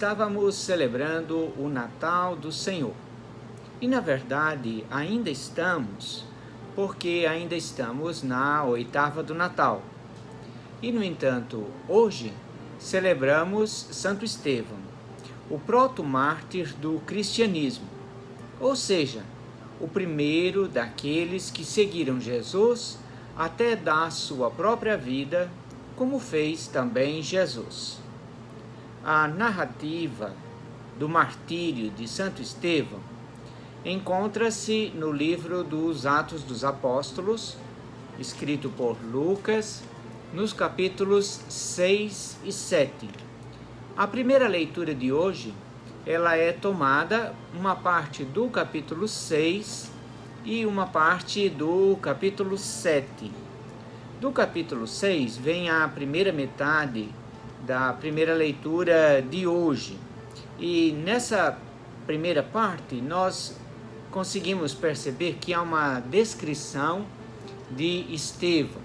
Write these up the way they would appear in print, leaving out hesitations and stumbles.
Estávamos celebrando o Natal do Senhor. E na verdade ainda estamos, porque ainda estamos na oitava do Natal. E no entanto, hoje celebramos Santo Estevão, o proto-mártir do cristianismo, ou seja, o primeiro daqueles que seguiram Jesus até dar sua própria vida, como fez também Jesus. A narrativa do martírio de Santo Estevão encontra-se no livro dos Atos dos Apóstolos, escrito por Lucas, nos capítulos 6 e 7. A primeira leitura de hoje, ela é tomada uma parte do capítulo 6 e uma parte do capítulo 7. Do capítulo 6 vem a primeira metade da primeira leitura de hoje. E nessa primeira parte nós conseguimos perceber que há uma descrição de Estevão.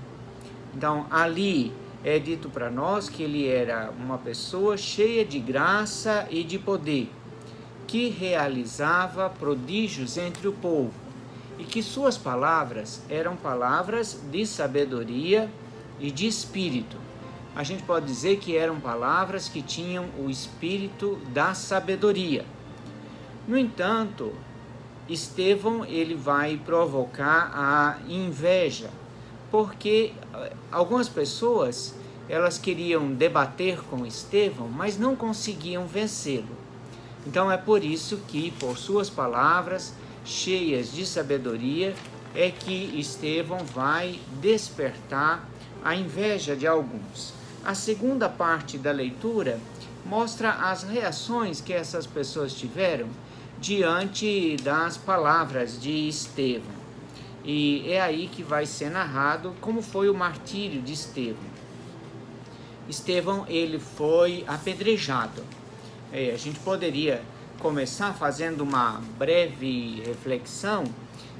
Então ali é dito para nós que ele era uma pessoa cheia de graça e de poder, que realizava prodígios entre o povo e que suas palavras eram palavras de sabedoria e de espírito. A gente pode dizer que eram palavras que tinham o espírito da sabedoria. No entanto, Estevão ele vai provocar a inveja, porque algumas pessoas elas queriam debater com Estevão, mas não conseguiam vencê-lo. Então é por isso que, por suas palavras cheias de sabedoria, é que Estevão vai despertar a inveja de alguns. A segunda parte da leitura mostra as reações que essas pessoas tiveram diante das palavras de Estevão. E é aí que vai ser narrado como foi o martírio de Estevão. Estevão, ele foi apedrejado. A gente poderia começar fazendo uma breve reflexão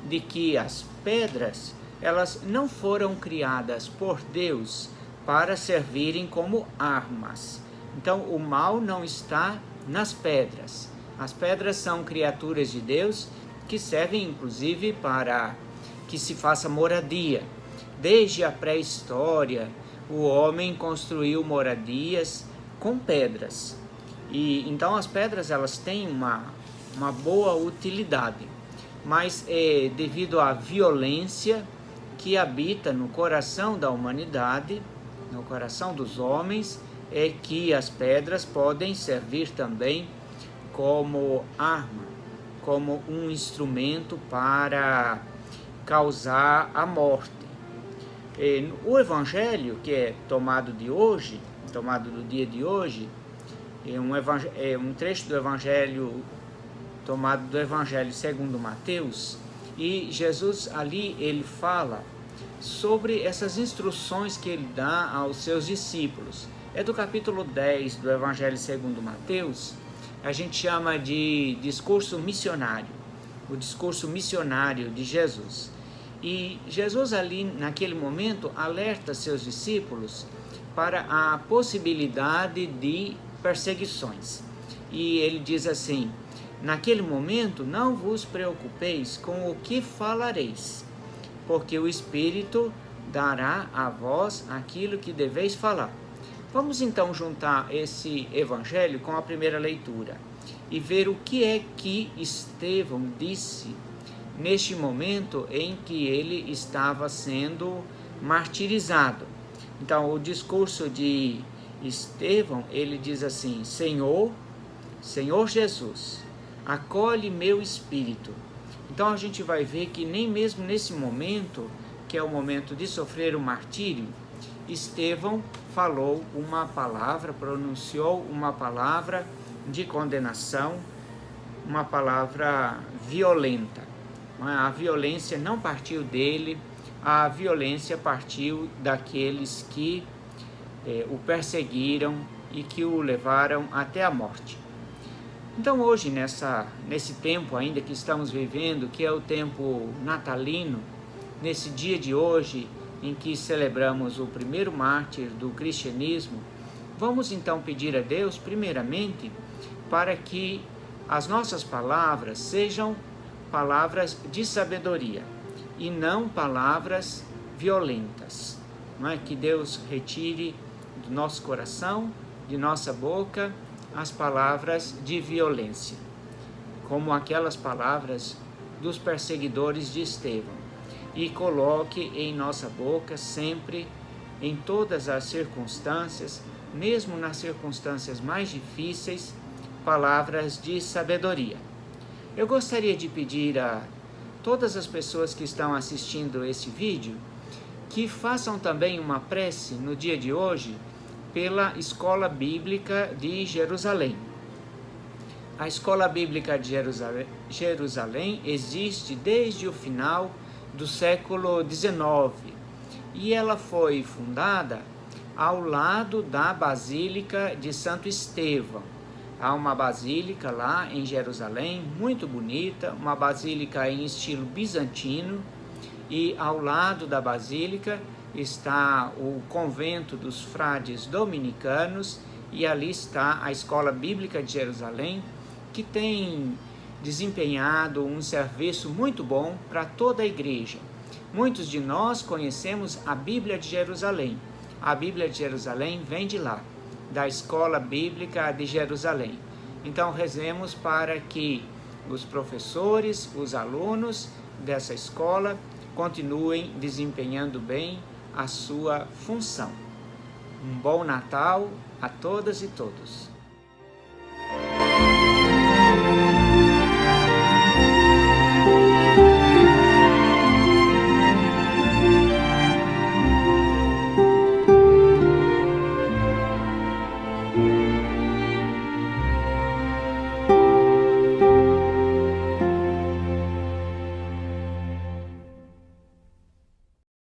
de que as pedras, elas não foram criadas por Deus para servirem como armas. Então, o mal não está nas pedras. As pedras são criaturas de Deus que servem, inclusive, para que se faça moradia. Desde a pré-história, o homem construiu moradias com pedras. E então as pedras elas têm uma boa utilidade, mas devido à violência que habita no coração da humanidade, no coração dos homens, é que as pedras podem servir também como arma, como um instrumento para causar a morte. O evangelho que é tomado do dia de hoje, é um trecho do evangelho tomado do evangelho segundo Mateus, e Jesus ali ele fala sobre essas instruções que ele dá aos seus discípulos. É do capítulo 10 do evangelho segundo Mateus, a gente chama de discurso missionário, o discurso missionário de Jesus. E Jesus ali naquele momento alerta seus discípulos para a possibilidade de perseguições. E ele diz assim: naquele momento não vos preocupeis com o que falareis, porque o Espírito dará a vós aquilo que deveis falar. Vamos então juntar esse evangelho com a primeira leitura e ver o que é que Estevão disse neste momento em que ele estava sendo martirizado. Então, o discurso de Estevão, ele diz assim: Senhor Jesus, acolhe meu espírito. Então a gente vai ver que nem mesmo nesse momento, que é o momento de sofrer o martírio, Estevão falou uma palavra, pronunciou uma palavra de condenação, uma palavra violenta. A violência não partiu dele, a violência partiu daqueles que o perseguiram e que o levaram até a morte. Então hoje, nesse tempo ainda que estamos vivendo, que é o tempo natalino, nesse dia de hoje em que celebramos o primeiro mártir do cristianismo, vamos então pedir a Deus, primeiramente, para que as nossas palavras sejam palavras de sabedoria e não palavras violentas. Não é? Que Deus retire do nosso coração, de nossa boca, as palavras de violência, como aquelas palavras dos perseguidores de Estevão, e coloque em nossa boca sempre, em todas as circunstâncias, mesmo nas circunstâncias mais difíceis, palavras de sabedoria. Eu gostaria de pedir a todas as pessoas que estão assistindo esse vídeo que façam também uma prece no dia de hoje pela Escola Bíblica de Jerusalém. A Escola Bíblica de Jerusalém existe desde o final do século XIX e ela foi fundada ao lado da Basílica de Santo Estevão. Há uma basílica lá em Jerusalém, muito bonita, uma basílica em estilo bizantino, e ao lado da basílica está o convento dos frades dominicanos, e ali está a Escola Bíblica de Jerusalém, que tem desempenhado um serviço muito bom para toda a igreja. Muitos de nós conhecemos a Bíblia de Jerusalém. A Bíblia de Jerusalém vem de lá, da Escola Bíblica de Jerusalém. Então rezemos para que os professores, os alunos dessa escola continuem desempenhando bem a sua função. Um bom Natal a todas e todos.